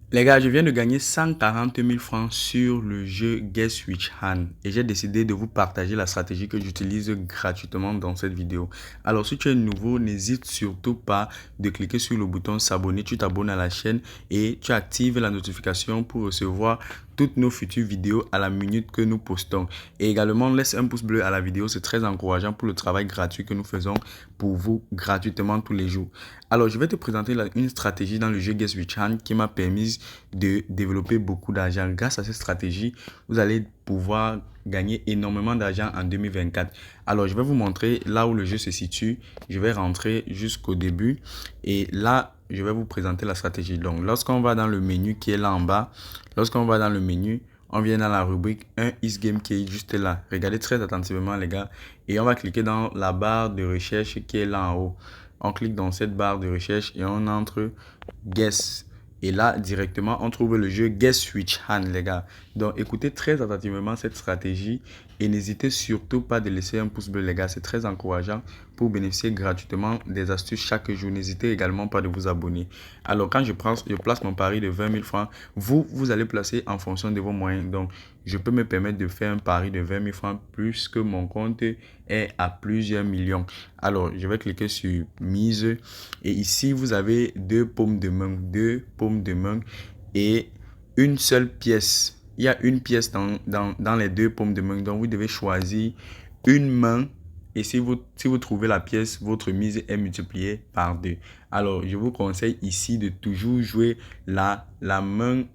Les gars, je viens de gagner 140 000 francs sur le jeu Guess Which Hand et j'ai décidé de vous partager la stratégie que j'utilise gratuitement dans cette vidéo. Alors, si tu es nouveau, n'hésite surtout pas de cliquer sur le bouton s'abonner. Tu t'abonnes à la chaîne et tu actives la notification pour recevoir toutes nos futures vidéos à la minute que nous postons. Et également, laisse un pouce bleu à la vidéo, c'est très encourageant pour le travail gratuit que nous faisons pour vous gratuitement tous les jours. Alors, je vais te présenter une stratégie dans le jeu Guess Which Hand qui m'a permis de développer beaucoup d'argent. Grâce à cette stratégie, vous allez pouvoir gagner énormément d'argent en 2024. Alors, je vais vous montrer là où le jeu se situe. Je vais rentrer jusqu'au début et là, je vais vous présenter la stratégie. Donc, lorsqu'on va dans le menu qui est là en bas, lorsqu'on va dans le menu, on vient dans la rubrique 1 is game qui est juste là. Regardez très attentivement les gars et on va cliquer dans la barre de recherche qui est là en haut. On clique dans cette barre de recherche et on entre Guess. Et là, directement, on trouve le jeu Guess Which Hand, les gars. Donc, écoutez très attentivement cette stratégie et n'hésitez surtout pas de laisser un pouce bleu, les gars. C'est très encourageant pour bénéficier gratuitement des astuces chaque jour. N'hésitez également pas de vous abonner. Alors, quand je place mon pari de 20 000 francs, vous allez placer en fonction de vos moyens. Donc, je peux me permettre de faire un pari de 20 000 francs plus que mon compte est à plusieurs millions. Alors, je vais cliquer sur mise et ici, vous avez deux paumes de main et une seule pièce. Il y a une pièce dans les deux paumes de main. Donc, vous devez choisir une main et si vous trouvez la pièce, votre mise est multipliée par 2. Alors, je vous conseille ici de toujours jouer la main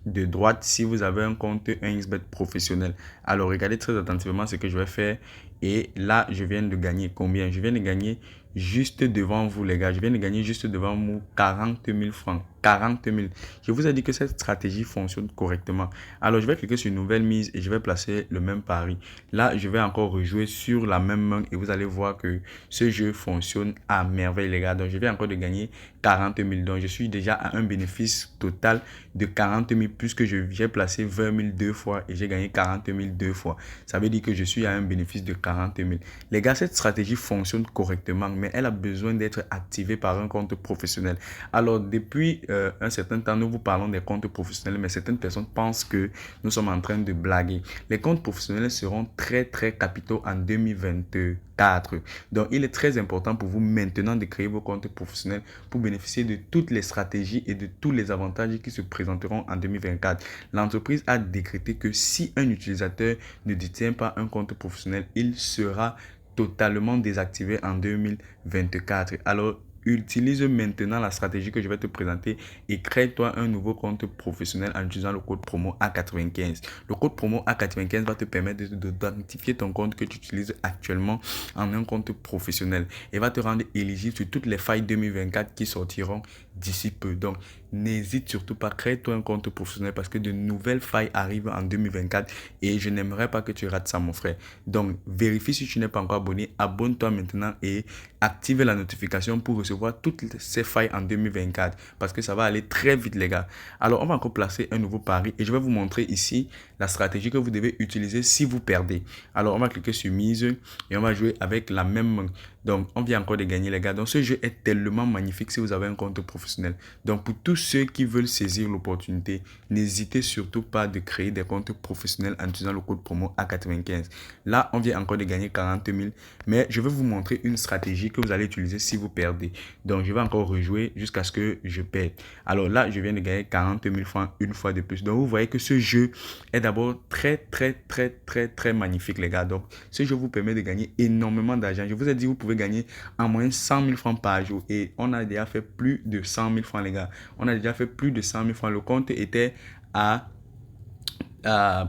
de droite si vous avez un compte 1xBet professionnel. Alors, regardez très attentivement ce que je vais faire. Et là, je viens de gagner combien? Je viens de gagner juste devant vous, les gars. Je viens de gagner juste devant vous 40 000 francs. 40 000. Je vous ai dit que cette stratégie fonctionne correctement. Alors, je vais cliquer sur nouvelle mise et je vais placer le même pari. Là, je vais encore rejouer sur la même main et vous allez voir que ce jeu fonctionne à merveille, les gars. Donc, je viens encore de gagner 40 000. Donc, je suis déjà à un bénéfice total de 40 000 puisque j'ai placé 20 000 deux fois et j'ai gagné 40 000 deux fois. Ça veut dire que je suis à un bénéfice de 40 000. Les gars, cette stratégie fonctionne correctement, mais elle a besoin d'être activée par un compte professionnel. Alors, depuis un certain temps, nous vous parlons des comptes professionnels, mais certaines personnes pensent que nous sommes en train de blaguer. Les comptes professionnels seront très, très capitaux en 2024. Donc, il est très important pour vous maintenant de créer vos comptes professionnels pour bénéficier de toutes les stratégies et de tous les avantages qui se présenteront en 2024. L'entreprise a décrété que si un utilisateur ne détient pas un compte professionnel, il sera totalement désactivé en 2024. Alors, utilise maintenant la stratégie que je vais te présenter et crée-toi un nouveau compte professionnel en utilisant le code promo A95. Le code promo A95 va te permettre d'identifier ton compte que tu utilises actuellement en un compte professionnel et va te rendre éligible sur toutes les failles 2024 qui sortiront d'ici peu. Donc, n'hésite surtout pas, crée-toi un compte professionnel parce que de nouvelles failles arrivent en 2024 et je n'aimerais pas que tu rates ça, mon frère. Donc, vérifie si tu n'es pas encore abonné, abonne-toi maintenant et active la notification pour recevoir toutes ces failles en 2024 parce que ça va aller très vite, les gars. Alors, on va encore placer un nouveau pari et je vais vous montrer ici la stratégie que vous devez utiliser si vous perdez. Alors, on va cliquer sur mise et on va jouer avec la même main. Donc, on vient encore de gagner, les gars. Donc, ce jeu est tellement magnifique si vous avez un compte professionnel. Donc, pour tous ceux qui veulent saisir l'opportunité, n'hésitez surtout pas de créer des comptes professionnels en utilisant le code promo A95. Là, on vient encore de gagner 40 000. Mais je vais vous montrer une stratégie que vous allez utiliser si vous perdez. Donc, je vais encore rejouer jusqu'à ce que je perde. Alors là, je viens de gagner 40 000 francs une fois de plus. Donc, vous voyez que ce jeu est d'abord très magnifique, les gars. Donc, ce jeu vous permet de gagner énormément d'argent. Je vous ai dit, vous pouvez gagner en moyenne 100 000 francs par jour. Et on a déjà fait plus de 100 000 francs, les gars. On a déjà fait plus de 100 000 francs. Le compte était à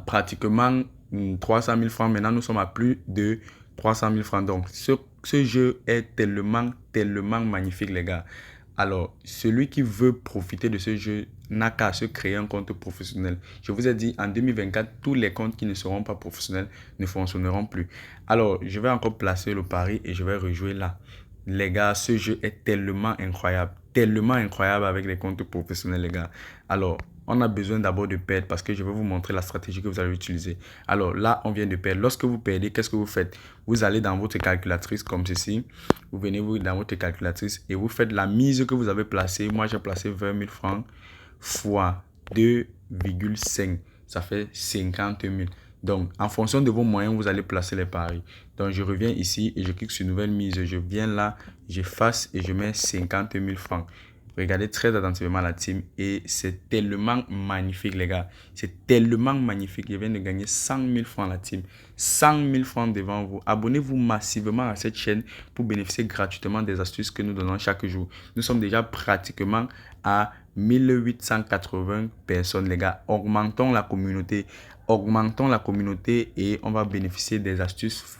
pratiquement 300 000 francs. Maintenant, nous sommes à plus de 300 000 francs. Donc, ce jeu est tellement magnifique, les gars. Alors, celui qui veut profiter de ce jeu n'a qu'à se créer un compte professionnel. Je vous ai dit, en 2024, tous les comptes qui ne seront pas professionnels ne fonctionneront plus. Alors, je vais encore placer le pari et je vais rejouer là. Les gars, ce jeu est tellement incroyable avec les comptes professionnels, les gars. Alors, on a besoin d'abord de perdre parce que je vais vous montrer la stratégie que vous allez utiliser. Alors là, on vient de perdre. Lorsque vous perdez, qu'est-ce que vous faites? Vous allez dans votre calculatrice comme ceci. Vous venez dans votre calculatrice et vous faites la mise que vous avez placée. Moi, j'ai placé 20 000 francs fois 2,5. Ça fait 50 000. Donc, en fonction de vos moyens, vous allez placer les paris. Donc, je reviens ici et je clique sur nouvelle mise. Je viens là, j'efface et je mets 50 000 francs. Regardez très attentivement la team et c'est tellement magnifique, les gars. C'est tellement magnifique. Je viens de gagner 100 000 francs la team. 100 000 francs devant vous. Abonnez-vous massivement à cette chaîne pour bénéficier gratuitement des astuces que nous donnons chaque jour. Nous sommes déjà pratiquement à 1880 personnes, les gars. Augmentons la communauté et on va bénéficier des astuces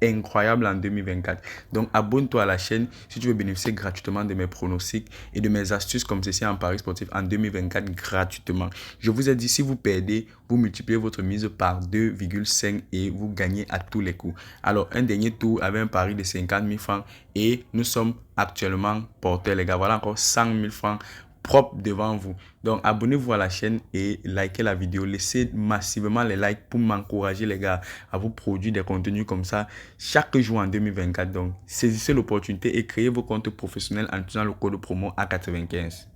incroyables en 2024. Donc abonne-toi à la chaîne si tu veux bénéficier gratuitement de mes pronostics et de mes astuces comme ceci en paris sportif en 2024 gratuitement. Je vous ai dit, si vous perdez, vous multipliez votre mise par 2,5 et vous gagnez à tous les coups. Alors un dernier tour avec un pari de 50 000 francs et nous sommes actuellement portés, les gars. Voilà encore 100 000 francs propre devant vous. Donc abonnez-vous à la chaîne et likez la vidéo. Laissez massivement les likes pour m'encourager, les gars, à vous produire des contenus comme ça chaque jour en 2024. Donc saisissez l'opportunité et créez vos comptes professionnels en utilisant le code promo A95.